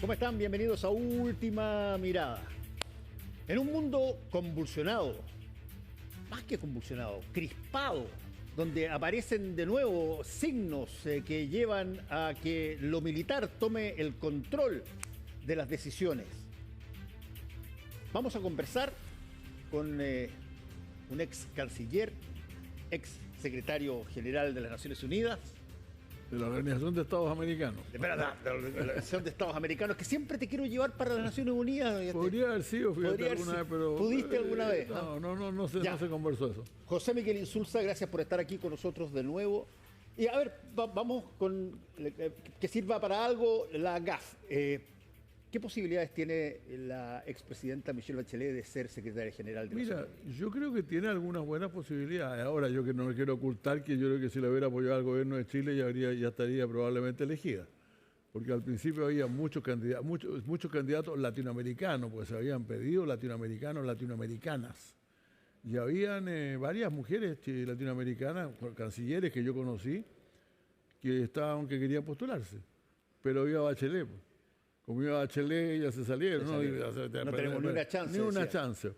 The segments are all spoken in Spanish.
¿Cómo están? Bienvenidos a Última Mirada. En un mundo convulsionado, más que convulsionado, crispado, donde aparecen de nuevo signos que llevan a que lo militar tome el control de las decisiones. Vamos a conversar con un ex canciller, ex secretario general de las Naciones Unidas, de la Organización de Estados Americanos. De la Organización de Estados Americanos, que siempre te quiero llevar para las Naciones Unidas. Podría haber sido, fíjate, alguna vez, pero... ¿Pudiste alguna vez? No se conversó eso. José Miguel Insulza, gracias por estar aquí con nosotros de nuevo. Y a ver, vamos con que sirva para algo la GAF. ¿Qué posibilidades tiene la expresidenta Michelle Bachelet de ser secretaria general de Naciones Unidas? Mira, yo creo que tiene algunas buenas posibilidades. Ahora, yo que no me quiero ocultar que yo creo que si la hubiera apoyado al gobierno de Chile ya estaría probablemente elegida. Porque al principio había muchos candidatos latinoamericanos, pues se habían pedido latinoamericanos, latinoamericanas. Y habían varias mujeres latinoamericanas, cancilleres que yo conocí, que querían postularse. Pero había Bachelet, pues. Como iba a Bachelet, ya se salieron. No tenemos ni una chance. Ni una chance.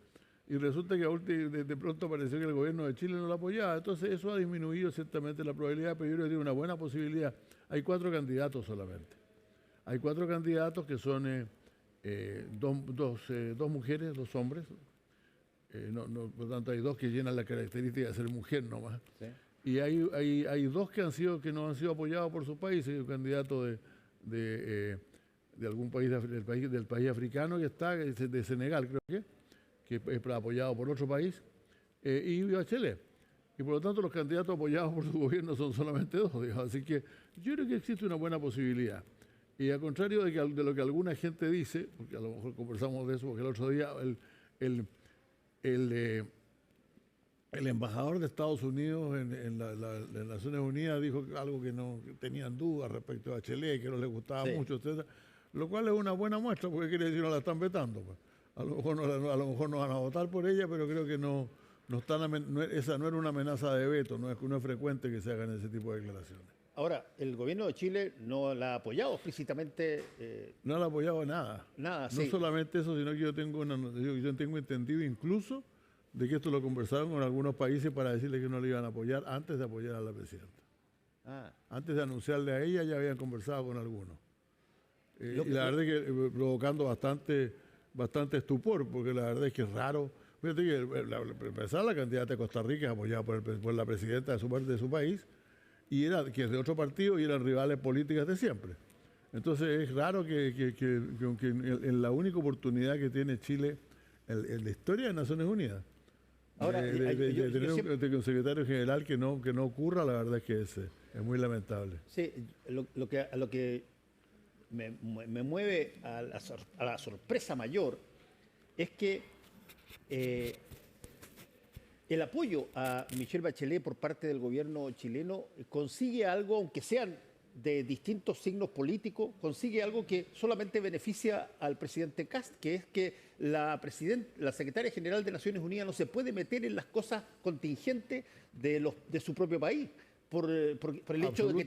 Y resulta que de pronto pareció que el gobierno de Chile no la apoyaba. Entonces eso ha disminuido ciertamente la probabilidad, pero yo creo que tiene una buena posibilidad. Hay 4 candidatos solamente. Hay 4 candidatos que son dos mujeres, 2 hombres. Por lo tanto, hay 2 que llenan la característica de ser mujer nomás. ¿Sí? Y hay 2 que no han sido apoyados por sus países. Hay un candidato de algún país del país africano que está, de Senegal creo que es apoyado por otro país, y Bachelet. Y por lo tanto los candidatos apoyados por su gobierno son solamente 2, digamos. Así que yo creo que existe una buena posibilidad. Y al contrario de lo que alguna gente dice, porque a lo mejor conversamos de eso, porque el otro día el embajador de Estados Unidos en las Naciones Unidas dijo algo que tenían dudas respecto a Bachelet, que no les gustaba mucho, etc. Lo cual es una buena muestra, porque quiere decir que no la están vetando. Pues. A lo mejor no van a votar por ella, pero creo que esa no era una amenaza de veto, no es frecuente que se hagan ese tipo de declaraciones. Ahora, el gobierno de Chile no la ha apoyado explícitamente. No la ha apoyado nada. Nada, no solamente eso, sino que yo tengo entendido incluso de que esto lo conversaron con algunos países para decirle que no le iban a apoyar antes de apoyar a la presidenta. Antes de anunciarle a ella ya habían conversado con algunos. Y la verdad es que provocando bastante estupor, porque la verdad es que es raro. Fíjate que la candidata de Costa Rica es apoyada por la presidenta de su país, que es de otro partido y eran rivales políticas de siempre. Entonces es raro que en la única oportunidad que tiene Chile en la historia de Naciones Unidas, ahora, de tener un secretario general que no ocurra, la verdad es que es muy lamentable. Sí, lo que me mueve a la sorpresa mayor es que el apoyo a Michelle Bachelet por parte del gobierno chileno consigue algo, aunque sean de distintos signos políticos, consigue algo que solamente beneficia al presidente Kast, que es que la secretaria general de Naciones Unidas no se puede meter en las cosas contingentes de su propio país. Por el hecho de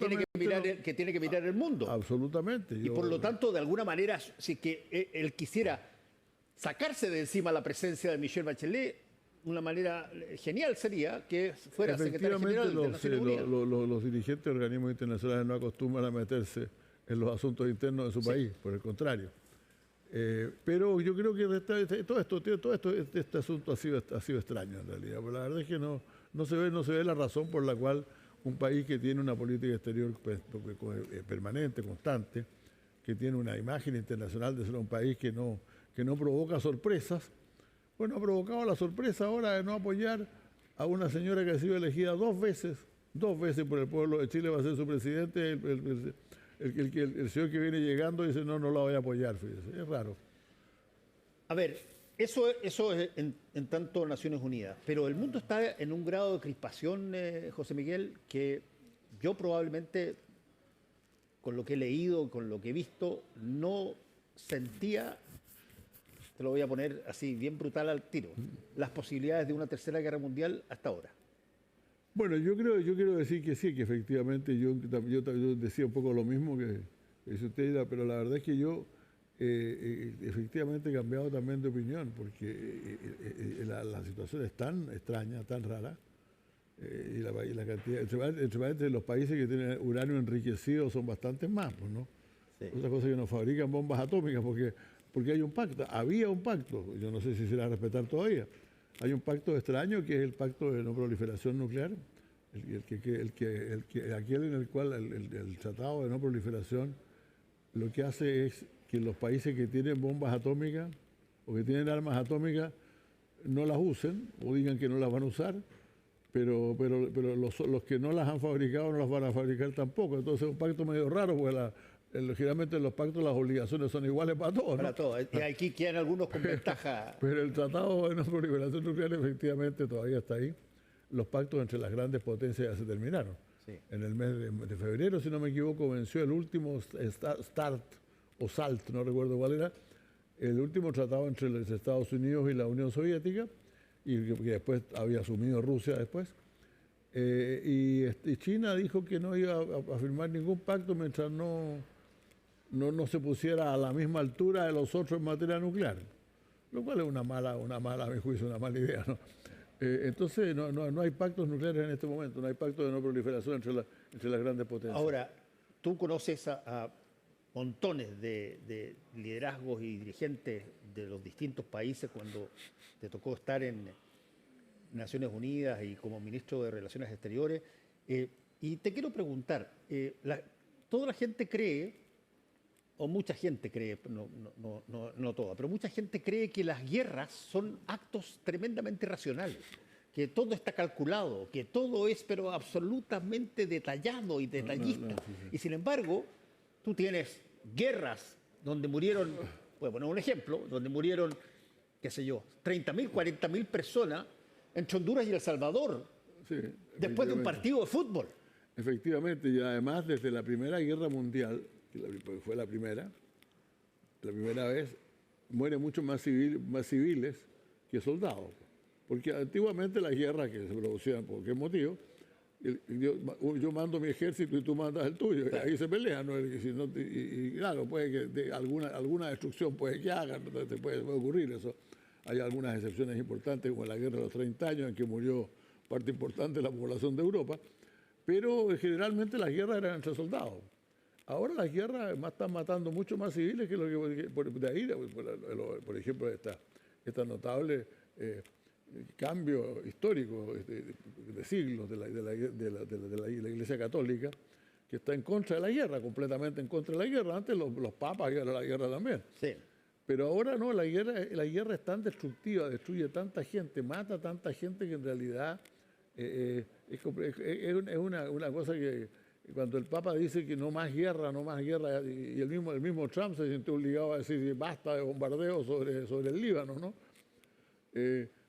que tiene que mirar el mundo. Absolutamente. Y por lo tanto, de alguna manera, si que él quisiera sacarse de encima la presencia de Michelle Bachelet, una manera genial sería que fuera secretaria general de Naciones Unidas. Los dirigentes de organismos internacionales no acostumbran a meterse en los asuntos internos de su país, por el contrario. Pero yo creo que este asunto ha sido extraño en realidad. Pero la verdad es que no se ve la razón por la cual un país que tiene una política exterior permanente, constante, que tiene una imagen internacional de ser un país que no provoca sorpresas, bueno, ha provocado la sorpresa ahora de no apoyar a una señora que ha sido elegida 2 veces por el pueblo de Chile, va a ser su presidente, el señor que viene llegando dice no la voy a apoyar, fíjese, es raro. A ver, eso es en tanto Naciones Unidas, pero el mundo está en un grado de crispación, José Miguel, que yo probablemente, con lo que he leído, con lo que he visto, no sentía, te lo voy a poner así, bien brutal al tiro, las posibilidades de una tercera guerra mundial hasta ahora. Bueno, yo quiero decir que sí, que efectivamente yo decía un poco lo mismo que usted, pero la verdad es que yo efectivamente he cambiado también de opinión, porque la situación es tan extraña, tan rara, y la cantidad, entre los países que tienen uranio enriquecido son bastantes más, pues, ¿no? Sí. Otra cosa que no fabrican bombas atómicas, porque hay un pacto, había un pacto, yo no sé si se va a respetar todavía, hay un pacto extraño que es el pacto de no proliferación nuclear, aquel en el cual el tratado de no proliferación lo que hace es que los países que tienen bombas atómicas o que tienen armas atómicas no las usen o digan que no las van a usar, pero los que no las han fabricado no las van a fabricar tampoco. Entonces es un pacto medio raro, porque generalmente en los pactos las obligaciones son iguales para todos, ¿no? Para todos. Y aquí quedan algunos con ventaja. Pero el Tratado de No Proliferación Nuclear efectivamente todavía está ahí. Los pactos entre las grandes potencias ya se terminaron. Sí. En el mes de febrero, si no me equivoco, venció el último SALT, no recuerdo cuál era, el último tratado entre los Estados Unidos y la Unión Soviética, y que después había asumido Rusia después. Y China dijo que no iba a firmar ningún pacto mientras no se pusiera a la misma altura de los otros en materia nuclear, lo cual es una mala, a mi juicio, una mala idea, ¿no? Entonces no hay pactos nucleares en este momento, no hay pacto de no proliferación entre las grandes potencias. Ahora, tú conoces a montones de liderazgos y dirigentes de los distintos países cuando te tocó estar en Naciones Unidas y como ministro de Relaciones Exteriores. Y te quiero preguntar, toda la gente cree, o mucha gente cree, no toda, pero mucha gente cree que las guerras son actos tremendamente racionales, que todo está calculado, que todo es pero absolutamente detallado y detallista. Sí. Y sin embargo, tú tienes guerras donde murieron, voy a poner un ejemplo, donde murieron, qué sé yo, 30.000, 40.000 personas entre Honduras y El Salvador, Sí, después de un partido de fútbol. Efectivamente, y además desde la Primera Guerra Mundial, que fue la primera vez, mueren muchos más civiles que soldados. Porque antiguamente las guerras que se producían por qué motivo, yo mando mi ejército y tú mandas el tuyo, claro. Y ahí se pelean, ¿no? Y claro, puede que alguna destrucción puede que hagan, puede ocurrir eso. Hay algunas excepciones importantes, como la guerra de los 30 años, en que murió parte importante de la población de Europa, pero generalmente las guerras eran entre soldados. Ahora las guerras están matando mucho más civiles que lo que de ahí, por ejemplo, esta notable cambio histórico de siglos de la Iglesia Católica, que está en contra de la guerra, completamente en contra de la guerra. Antes los papas iban a la guerra también. Sí. Pero ahora no, la guerra es tan destructiva, destruye tanta gente, mata tanta gente que en realidad es una cosa que cuando el Papa dice que no más guerra, y el mismo Trump se siente obligado a decir basta de bombardeo sobre el Líbano, ¿no?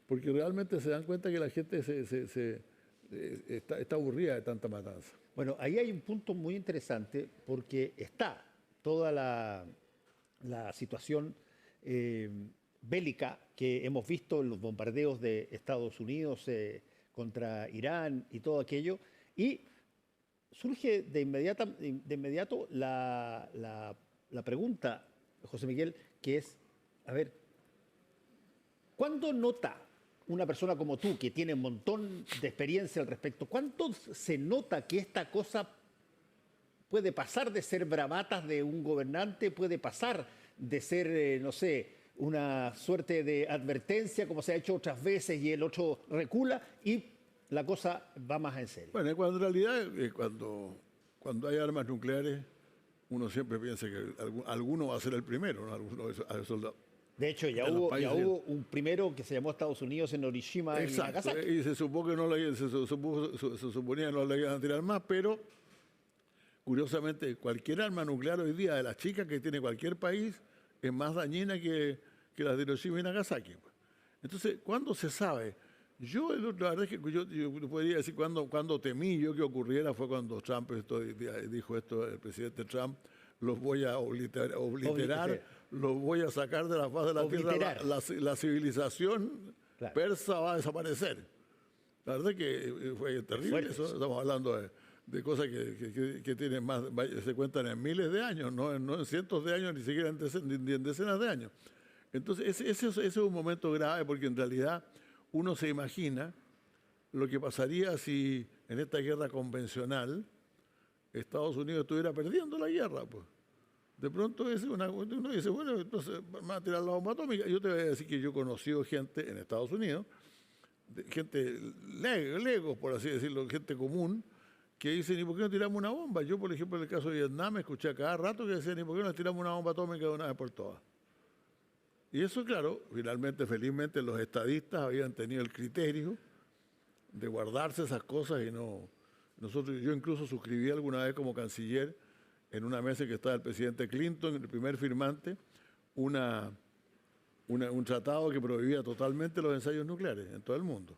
Porque realmente se dan cuenta que la gente está aburrida de tanta matanza. Bueno, ahí hay un punto muy interesante porque está toda la situación bélica que hemos visto en los bombardeos de Estados Unidos contra Irán y todo aquello, y surge de inmediato la pregunta, José Miguel, que es, a ver, ¿cuándo nota una persona como tú, que tiene un montón de experiencia al respecto, cuánto se nota que esta cosa puede pasar de ser bravatas de un gobernante, puede pasar de ser, no sé, una suerte de advertencia, como se ha hecho otras veces, y el otro recula, y la cosa va más en serio? Bueno, cuando en realidad, cuando hay armas nucleares, uno siempre piensa que alguno va a ser el primero, ¿no? Alguno soldado. De hecho, ya hubo un primero que se llamó Estados Unidos en Hiroshima. Exacto, y Nagasaki. Y se suponía que no le iban a tirar más, pero curiosamente cualquier arma nuclear hoy día, de las chicas que tiene cualquier país, es más dañina que las de Hiroshima y Nagasaki. Entonces, ¿cuándo se sabe? La verdad es que yo podría decir cuando temí yo que ocurriera fue cuando Trump dijo esto, el presidente Trump: los voy a obliterar, los voy a sacar de la faz de la tierra, la civilización persa va a desaparecer. La verdad es que fue terrible eso, estamos hablando de cosas que tienen más, se cuentan en miles de años, no en cientos de años, ni siquiera ni en decenas de años. Entonces, ese es un momento grave porque en realidad uno se imagina lo que pasaría si en esta guerra convencional Estados Unidos estuviera perdiendo la guerra, pues. De pronto uno dice, bueno, entonces van a tirar la bomba atómica. Yo te voy a decir que yo he conocido gente en Estados Unidos, gente legos, por así decirlo, gente común, que dicen, ¿y por qué no tiramos una bomba? Yo, por ejemplo, en el caso de Vietnam, escuché a cada rato que decían, ¿y por qué no tiramos una bomba atómica de una vez por todas? Y eso, claro, finalmente, felizmente, los estadistas habían tenido el criterio de guardarse esas cosas y no... Yo incluso suscribí alguna vez como canciller en una mesa que estaba el presidente Clinton, el primer firmante, un tratado que prohibía totalmente los ensayos nucleares en todo el mundo.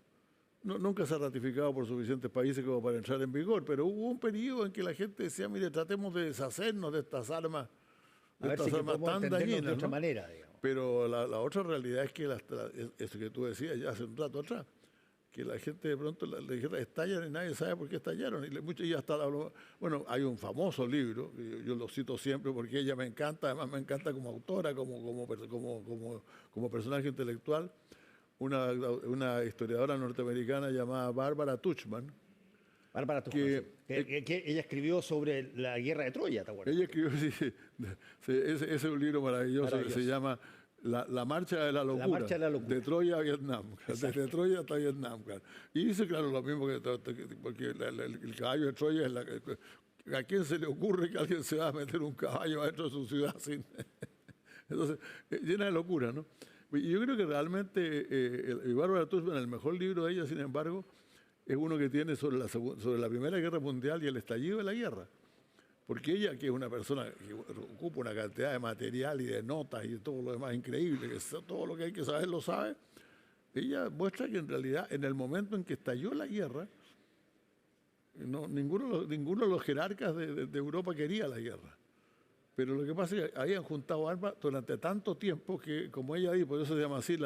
Nunca se ha ratificado por suficientes países como para entrar en vigor, pero hubo un periodo en que la gente decía, mire, tratemos de deshacernos de estas armas, tan dañinas, de otra manera, digamos. Pero la otra realidad es que eso que tú decías ya hace un rato atrás, que la gente de pronto la guerra estallan y nadie sabe por qué estallaron. Y hasta bueno, hay un famoso libro, yo lo cito siempre porque ella me encanta, además me encanta como autora, como personaje intelectual, una historiadora norteamericana llamada Barbara Tuchman. Que ella escribió sobre la guerra de Troya, ¿te acuerdas? Ella escribió, ese es un libro maravilloso que se llama La marcha de la locura, de Troya a Vietnam, desde Troya hasta Vietnam. Claro. Y dice, claro, lo mismo porque el caballo de Troya es ¿a quién se le ocurre que alguien se va a meter un caballo adentro de su ciudad? Entonces, llena de locura, ¿no? Y yo creo que realmente, Bárbara Tuchman, el mejor libro de ella, sin embargo, es uno que tiene sobre la Primera Guerra Mundial y el estallido de la guerra. Porque ella, que es una persona que ocupa una cantidad de material y de notas y todo lo demás increíble, que todo lo que hay que saber lo sabe, ella muestra que en realidad en el momento en que estalló la guerra, ninguno de los jerarcas de Europa quería la guerra. Pero lo que pasa es que habían juntado armas durante tanto tiempo que, como ella dijo, por eso se llama así,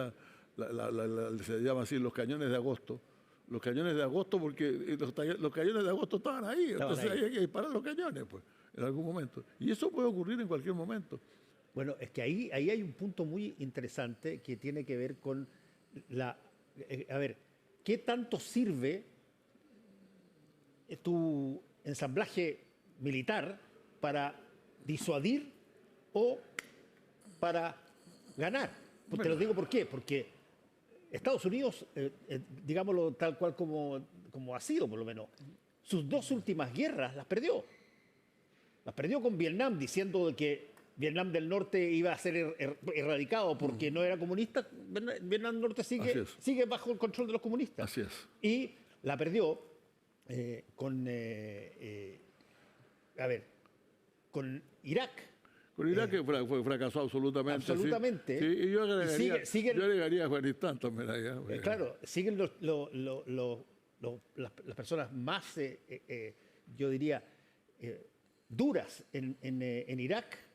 se llama así los cañones de agosto. Los cañones de agosto, porque los cañones de agosto estaban ahí, entonces hay que disparar los cañones, pues, en algún momento. Y eso puede ocurrir en cualquier momento. Bueno, es que ahí hay un punto muy interesante que tiene que ver con a ver, ¿qué tanto sirve tu ensamblaje militar para disuadir o para ganar? Pues te lo digo por qué, porque Estados Unidos, digámoslo tal cual como ha sido por lo menos, sus dos últimas guerras las perdió. Las perdió con Vietnam, diciendo que Vietnam del Norte iba a ser erradicado porque no era comunista. Vietnam del Norte sigue bajo el control de los comunistas. Así es. Y la perdió con Irak. Con Irak fracasó absolutamente. Absolutamente. Sí. Y yo agregaría a Afganistán también allá. Claro, siguen las personas más, yo diría, duras en Irak,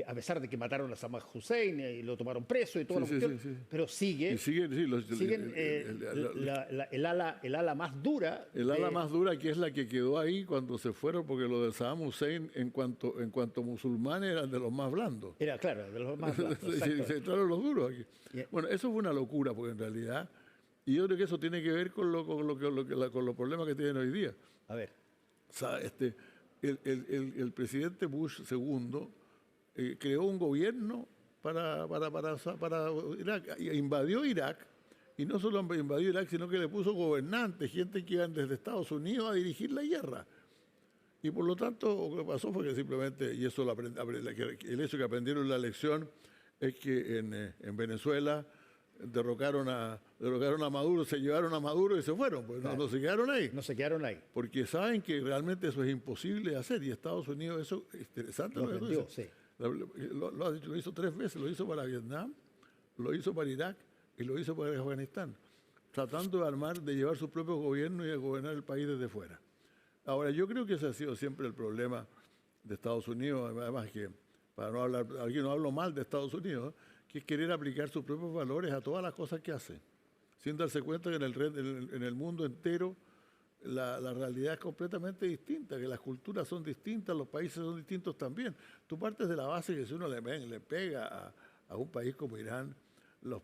a pesar de que mataron a Saddam Hussein y lo tomaron preso y todo lo que pero siguen el ala más dura. El ala más dura, que es la que quedó ahí cuando se fueron, porque los de Saddam Hussein, en cuanto musulmanes, eran de los más blandos. Era, claro, de los más blandos. Se entraron los duros aquí. Bueno, eso fue una locura, porque en realidad, y yo creo que eso tiene que ver con los problemas que tienen hoy día. A ver. O sea, el presidente Bush II creó un gobierno para Irak, invadió Irak, y no solo invadió Irak, sino que le puso gobernantes, gente que iban desde Estados Unidos a dirigir la guerra. Y por lo tanto, lo que pasó fue que simplemente, y eso el hecho que aprendieron la lección es que en Venezuela derrocaron a Maduro, se llevaron a Maduro y se fueron, pues claro. No se quedaron ahí. No se quedaron ahí. Porque saben que realmente eso es imposible de hacer, y Estados Unidos, eso es interesante. Lo hizo 3 veces, lo hizo para Vietnam, lo hizo para Irak y lo hizo para Afganistán, tratando de llevar su propio gobierno y de gobernar el país desde fuera. Ahora, yo creo que ese ha sido siempre el problema de Estados Unidos, además que, para no hablar, aquí no hablo mal de Estados Unidos, que es querer aplicar sus propios valores a todas las cosas que hace, sin darse cuenta que en el mundo entero la realidad es completamente distinta, que las culturas son distintas, los países son distintos también. Tú partes de la base que si uno le pega a un país como Irán, los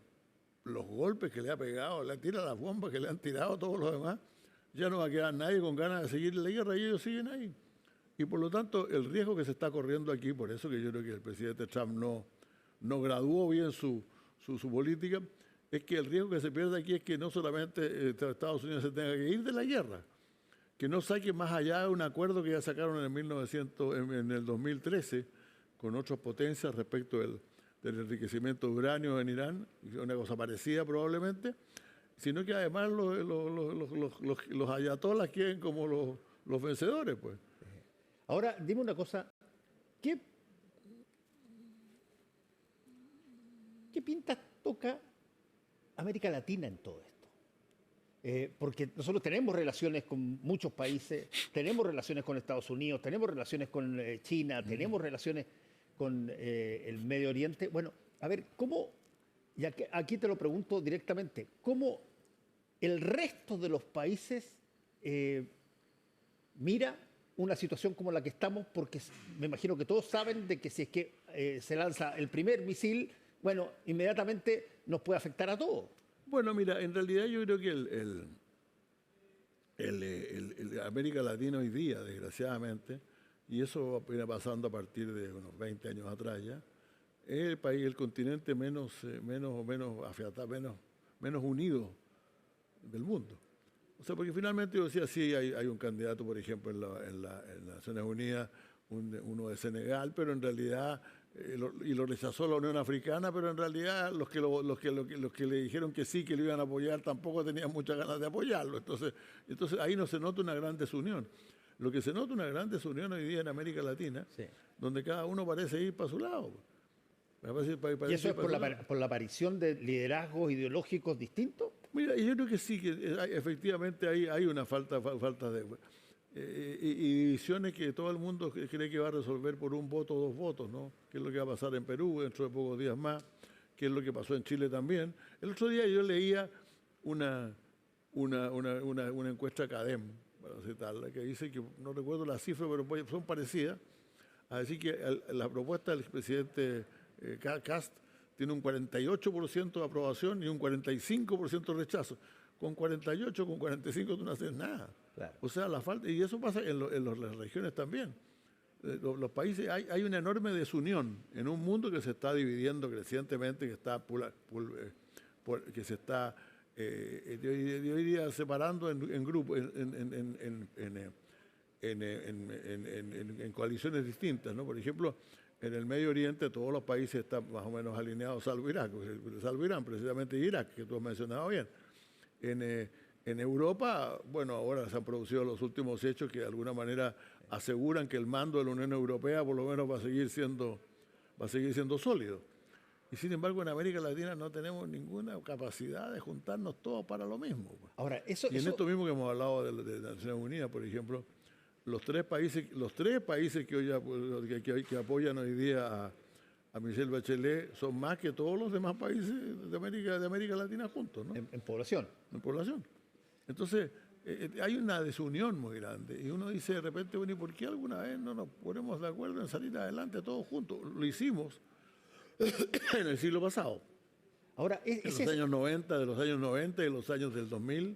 golpes que le ha pegado, le tira las bombas que le han tirado todos los demás, ya no va a quedar nadie con ganas de seguir la guerra y ellos siguen ahí. Y por lo tanto, el riesgo que se está corriendo aquí, por eso que yo creo que el presidente Trump no graduó bien su política, es que el riesgo que se pierde aquí es que no solamente Estados Unidos se tenga que ir de la guerra, que no saque más allá de un acuerdo que ya sacaron en el 2013 con otras potencias respecto del enriquecimiento de uranio en Irán, una cosa parecida probablemente, sino que además los ayatolás queden como los vencedores, pues. Ahora, dime una cosa, ¿qué pinta toca América Latina en todo esto? Porque nosotros tenemos relaciones con muchos países, tenemos relaciones con Estados Unidos, tenemos relaciones con China, tenemos relaciones con el Medio Oriente. Bueno, a ver, ¿cómo, y aquí te lo pregunto directamente, cómo el resto de los países mira una situación como la que estamos? Porque me imagino que todos saben de que si es que se lanza el primer misil, bueno, inmediatamente nos puede afectar a todos. Bueno, mira, en realidad yo creo que el América Latina hoy día, desgraciadamente, y eso viene pasando a partir de unos 20 años atrás ya, es el país, el continente menos afiatado, menos unido del mundo. O sea, porque finalmente yo decía, sí, hay un candidato, por ejemplo, en las Naciones Unidas, uno de Senegal, pero en realidad, y lo rechazó la Unión Africana, pero en realidad los que le dijeron que sí, que lo iban a apoyar, tampoco tenían muchas ganas de apoyarlo. Entonces ahí no se nota una gran desunión. Lo que se nota una gran desunión hoy día en América Latina, sí, donde cada uno parece ir para su lado. ¿Y eso es por la aparición de liderazgos ideológicos distintos? Mira, yo creo que sí, que efectivamente hay una falta de... y divisiones que todo el mundo cree que va a resolver por un voto o dos votos, ¿no? ¿Qué es lo que va a pasar en Perú dentro de pocos días más? ¿Qué es lo que pasó en Chile también? El otro día yo leía una encuesta Cadem, para citarla, que dice que, no recuerdo la cifra, pero son parecidas, a decir que la propuesta del presidente Kast tiene un 48% de aprobación y un 45% de rechazo. Con 48, con 45 tú no haces nada. Claro. O sea, la falta, y eso pasa en las regiones también. Los países, hay una enorme desunión en un mundo que se está dividiendo crecientemente, que se está hoy día separando en grupos, en coaliciones distintas, ¿no? Por ejemplo, en el Medio Oriente todos los países están más o menos alineados, salvo Irak, salvo Irán, precisamente Irak, que tú has mencionado bien. En Europa, bueno, ahora se han producido los últimos hechos que de alguna manera aseguran que el mando de la Unión Europea por lo menos va a seguir siendo sólido. Y sin embargo, en América Latina no tenemos ninguna capacidad de juntarnos todos para lo mismo. Ahora, esto mismo que hemos hablado de las Naciones Unidas, por ejemplo, los tres países que apoyan hoy día a Michelle Bachelet son más que todos los demás países de América Latina juntos, ¿no? En población. En población. Entonces, hay una desunión muy grande. Y uno dice de repente, bueno, ¿y por qué alguna vez no nos ponemos de acuerdo en salir adelante todos juntos? Lo hicimos en el siglo pasado. Ahora, de los años 90 y los años del 2000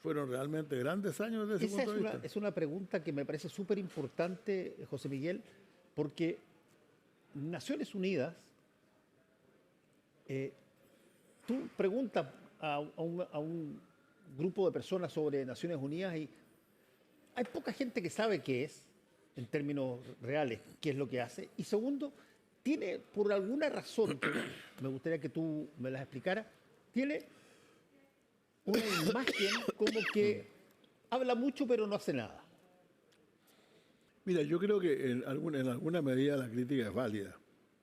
fueron realmente grandes años desde ese punto de vista. Es una pregunta que me parece súper importante, José Miguel, porque Naciones Unidas, tú preguntas a un grupo de personas sobre Naciones Unidas y hay poca gente que sabe qué es, en términos reales, qué es lo que hace. Y segundo, tiene, por alguna razón, que me gustaría que tú me las explicaras, tiene una imagen como que habla mucho pero no hace nada. Mira, yo creo que en alguna medida la crítica es válida.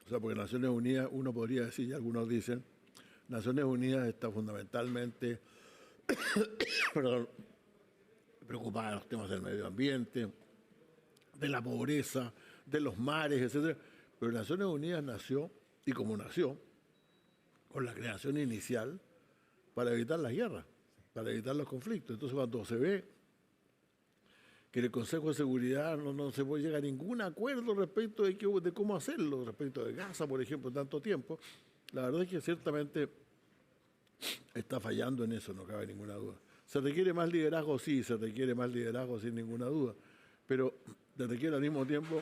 O sea, porque Naciones Unidas, uno podría decir, y algunos dicen, Naciones Unidas está fundamentalmente preocupada de los temas del medio ambiente, de la pobreza, de los mares, etc. Pero Naciones Unidas nació, y como nació, con la creación inicial para evitar las guerras, para evitar los conflictos. Entonces, cuando se ve que en el Consejo de Seguridad no se puede llegar a ningún acuerdo respecto de cómo hacerlo, respecto de Gaza, por ejemplo, tanto tiempo. La verdad es que ciertamente está fallando en eso, no cabe ninguna duda. ¿Se requiere más liderazgo? Sí, se requiere más liderazgo sin ninguna duda, pero se requiere al mismo tiempo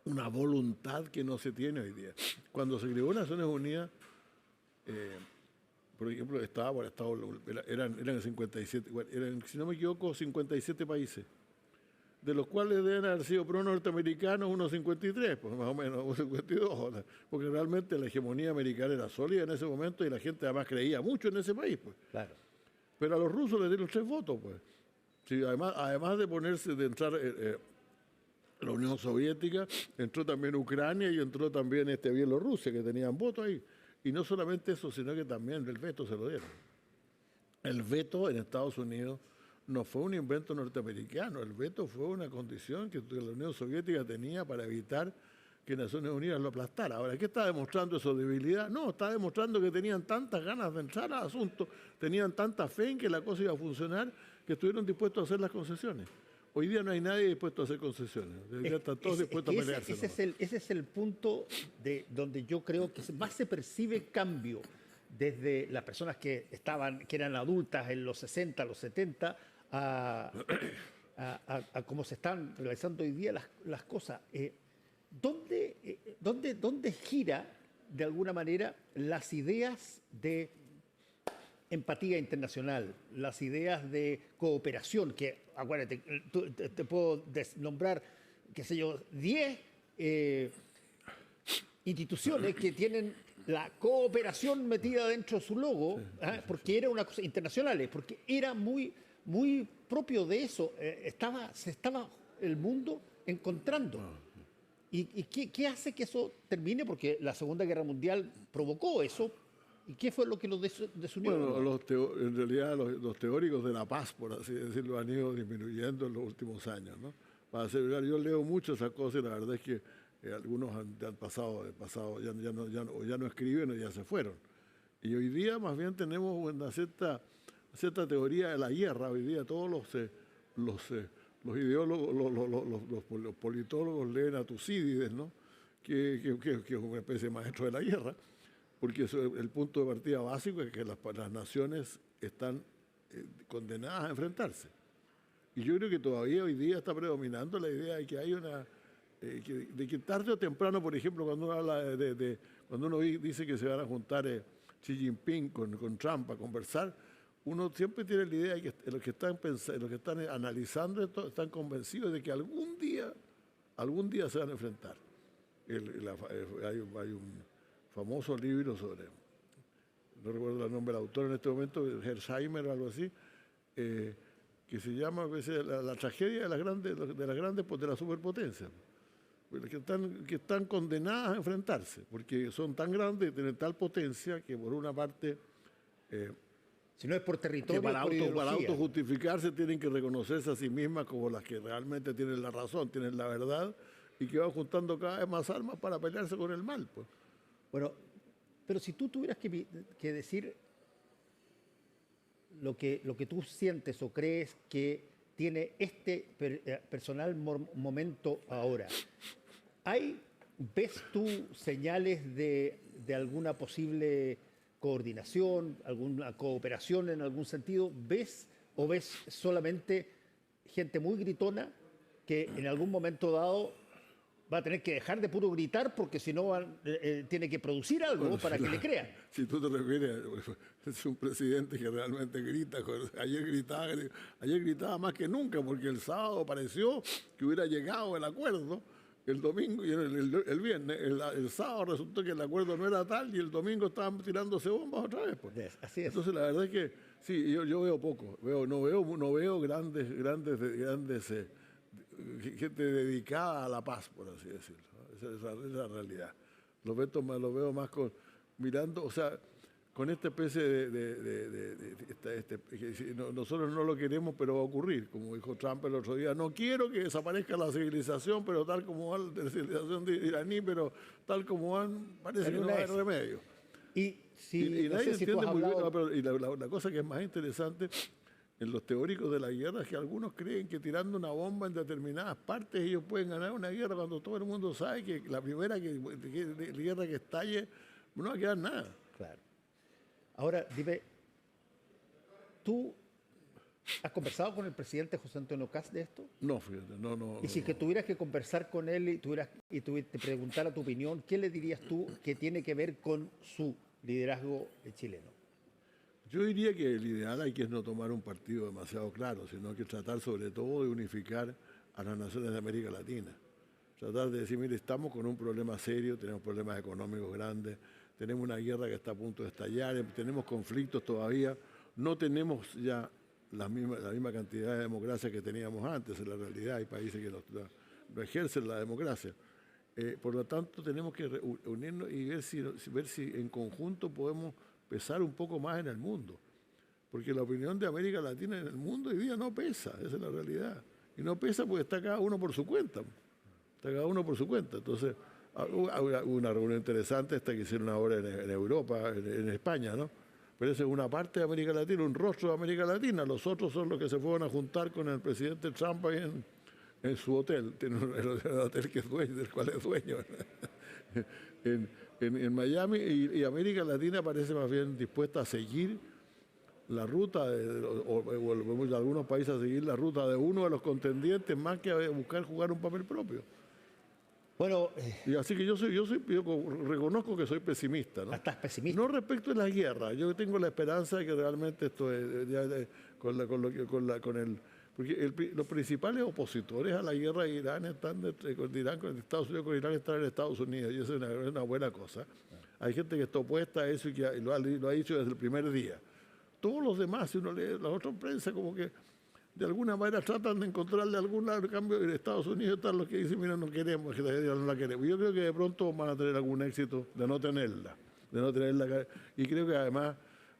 una voluntad que no se tiene hoy día. Cuando se creó Naciones Unidas, por ejemplo, eran 57, si no me equivoco, 57 países, de los cuales deben haber sido pro-norteamericanos unos 53, pues más o menos, unos 52, porque realmente la hegemonía americana era sólida en ese momento y la gente además creía mucho en ese país, pues. Claro. Pero a los rusos les dieron 3 votos, pues. Sí, además de entrar la Unión Soviética, entró también Ucrania y entró también Bielorrusia, que tenían voto ahí. Y no solamente eso, sino que también el veto se lo dieron. El veto en Estados Unidos no fue un invento norteamericano, el veto fue una condición que la Unión Soviética tenía para evitar que Naciones Unidas lo aplastara. Ahora, ¿qué está demostrando eso? ¿Debilidad? No, está demostrando que tenían tantas ganas de entrar al asunto, tenían tanta fe en que la cosa iba a funcionar, que estuvieron dispuestos a hacer las concesiones. Hoy día no hay nadie dispuesto a hacer concesiones. Hoy día están todos dispuestos a pelearse. Ese es el punto donde yo creo que más se percibe cambio desde las personas que eran adultas en los 60, los 70, a cómo se están realizando hoy día las cosas. ¿Dónde gira, de alguna manera, las ideas de empatía internacional, las ideas de cooperación, que, acuérdate, te puedo nombrar, qué sé yo, 10 instituciones que tienen la cooperación metida dentro de su logo, sí, porque era una cosa internacional, porque era muy propio de eso, se estaba el mundo encontrando. ¿Y qué hace que eso termine? Porque la Segunda Guerra Mundial provocó eso. ¿Y qué fue lo que los desunió? Bueno, en realidad los teóricos de la paz, por así decirlo, han ido disminuyendo en los últimos años, ¿no? Para asegurar, yo leo mucho esas cosas y la verdad es que algunos han pasado ya no escriben o ya se fueron. Y hoy día más bien tenemos una cierta teoría de la guerra. Hoy día todos los ideólogos, los politólogos leen a Tucídides, ¿no? Que es una especie de maestro de la guerra. Porque el punto de partida básico es que las naciones están condenadas a enfrentarse. Y yo creo que todavía hoy día está predominando la idea de que hay de que tarde o temprano, por ejemplo, cuando uno habla cuando uno dice que se van a juntar Xi Jinping con Trump a conversar, uno siempre tiene la idea de que los que están analizando esto están convencidos de que algún día se van a enfrentar. Hay un famoso libro no recuerdo el nombre del autor en este momento, Hersheimer o algo así, que se llama a veces la tragedia de las superpotencias, que están condenadas a enfrentarse, porque son tan grandes y tienen tal potencia que por una parte, si no es por territorio, para autojustificarse tienen que reconocerse a sí mismas como las que realmente tienen la razón, tienen la verdad, y que van juntando cada vez más armas para pelearse con el mal, pues. Bueno, pero si tú tuvieras que decir lo que tú sientes o crees que tiene personal momento ahora, ¿ves tú señales de alguna posible coordinación, alguna cooperación en algún sentido? ¿Ves solamente gente muy gritona que en algún momento dado va a tener que dejar de puro gritar porque si no tiene que producir algo para que le crean? Si tú te refieres, es un presidente que realmente grita. Ayer gritaba más que nunca porque el sábado pareció que hubiera llegado el acuerdo. El domingo y el viernes, el sábado resultó que el acuerdo no era tal y el domingo estaban tirándose bombas otra vez. Pues. Así es. Entonces la verdad es que sí, yo veo poco. No veo grandes gente dedicada a la paz, por así decirlo. Esa es la realidad. Lo veo más mirando, o sea, con esta especie nosotros no lo queremos, pero va a ocurrir. Como dijo Trump el otro día, no quiero que desaparezca la civilización, pero tal como va la civilización iraní, pero tal como van, parece que no hay remedio. Y nadie entiende muy bien, pero la cosa que es más interesante en los teóricos de la guerra es que algunos creen que tirando una bomba en determinadas partes ellos pueden ganar una guerra cuando todo el mundo sabe que la primera guerra que estalle no va a quedar nada. Claro. Ahora, dime, ¿tú has conversado con el presidente José Antonio Kast de esto? No, fíjate, no. Y si que tuvieras que conversar con él y te preguntara tu opinión, ¿qué le dirías tú que tiene que ver con su liderazgo chileno? Yo diría que el ideal hay que no tomar un partido demasiado claro, sino que tratar sobre todo de unificar a las naciones de América Latina. Tratar de decir, mire, estamos con un problema serio, tenemos problemas económicos grandes, tenemos una guerra que está a punto de estallar, tenemos conflictos todavía, no tenemos ya la misma cantidad de democracia que teníamos antes, en la realidad hay países que no ejercen la democracia. Por lo tanto, tenemos que unirnos y ver si en conjunto podemos pesar un poco más en el mundo. Porque la opinión de América Latina en el mundo hoy día no pesa, esa es la realidad. Y no pesa porque está cada uno por su cuenta. Está cada uno por su cuenta. Entonces, hubo una reunión interesante esta que hicieron ahora en Europa, en España, ¿no? Pero esa es una parte de América Latina, un rostro de América Latina. Los otros son los que se fueron a juntar con el presidente Trump ahí en su hotel. Tiene el hotel que es dueño, del cual es dueño. En Miami, y América Latina parece más bien dispuesta a seguir la ruta, o algunos países a seguir la ruta de uno de los contendientes más que a buscar jugar un papel propio. Bueno, y así que yo reconozco que soy pesimista, ¿no? ¿Estás pesimista? No respecto a las guerras. Yo tengo la esperanza de que realmente esto porque los principales opositores a la guerra de Irán están con Estados Unidos, con Irán están en Estados Unidos, y eso es una buena cosa. Hay gente que está opuesta a eso y que lo ha dicho desde el primer día. Todos los demás, si uno lee la otra prensa, como que de alguna manera tratan de encontrarle algún cambio. En Estados Unidos están los que dicen, mira, no queremos, que no la queremos. Yo creo que de pronto van a tener algún éxito de no tenerla. Y creo que además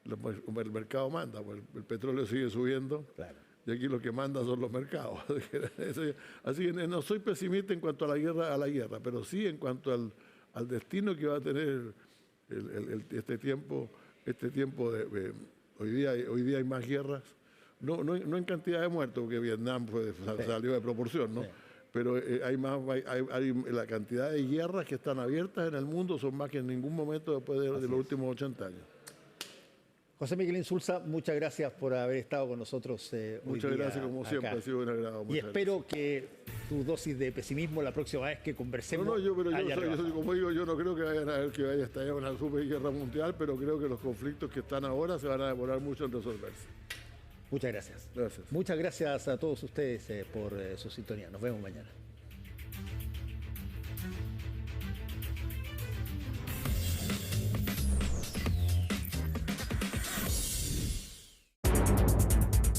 el mercado manda, pues el petróleo sigue subiendo. Claro. Y aquí lo que manda son los mercados. Así que no soy pesimista en cuanto a la guerra, pero sí en cuanto al destino que va a tener este tiempo de hoy día hay más guerras, no en cantidad de muertos, porque Vietnam salió de proporción, ¿no? Sí. Pero la cantidad de guerras que están abiertas en el mundo son más que en ningún momento después de los últimos 80 años. José Miguel Insulza, muchas gracias por haber estado con nosotros hoy Muchas día gracias, como siempre, ha sido un agrado. Y espero que tu dosis de pesimismo la próxima vez que conversemos. Como digo, yo no creo que vaya a estallar una superguerra mundial, pero creo que los conflictos que están ahora se van a demorar mucho en resolverse. Muchas gracias. Gracias. Muchas gracias a todos ustedes por su sintonía. Nos vemos mañana.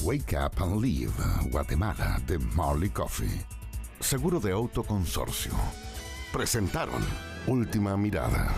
Wake Up and Live, Guatemala, de Marley Coffee. Seguro de Auto Consorcio. Presentaron Última Mirada.